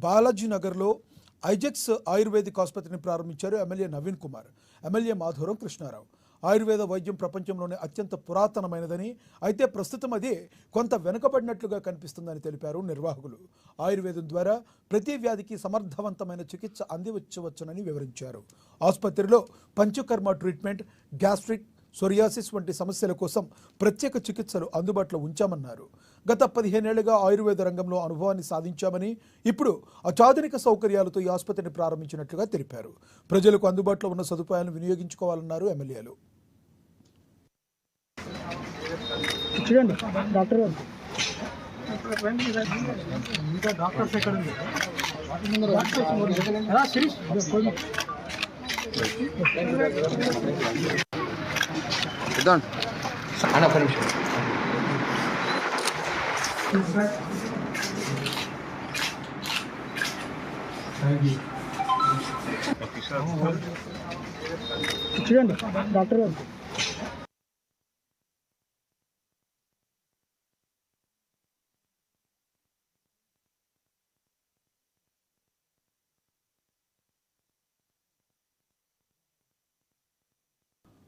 బాలాజీ నగర్లో ఐజెక్స్ ఆయుర్వేదిక్ ఆసుపత్రిని ప్రారంభించారు ఎమ్మెల్యే నవీన్ కుమార్, ఎమ్మెల్యే మాధవరం కృష్ణారావు. ఆయుర్వేద వైద్యం ప్రపంచంలోనే అత్యంత పురాతనమైనదని, అయితే ప్రస్తుతం అది కొంత వెనుకబడినట్లుగా కనిపిస్తుందని తెలిపారు నిర్వాహకులు. ఆయుర్వేదం ద్వారా ప్రతి వ్యాధికి సమర్థవంతమైన చికిత్స అందించవచ్చునని వివరించారు. ఆసుపత్రిలో పంచకర్మ ట్రీట్మెంట్, గ్యాస్ట్రిక్, సోరియాసిస్ వంటి సమస్యల కోసం ప్రత్యేక చికిత్సలు అందుబాటులో ఉంచామన్నారు. గత 15 ఏళ్లుగా ఆయుర్వేద రంగంలో అనుభవాన్ని సాధించామని, ఇప్పుడు అత్యాధునిక సౌకర్యాలతో ఈ ఆసుపత్రిని ప్రారంభించినట్లుగా తెలిపారు. ప్రజలకు అందుబాటులో ఉన్న సదుపాయాలను వినియోగించుకోవాలన్నారు ఎమ్మెల్యేలు. అన్న ఒక నిమిషం. చూడండి డాక్టర్ గారు.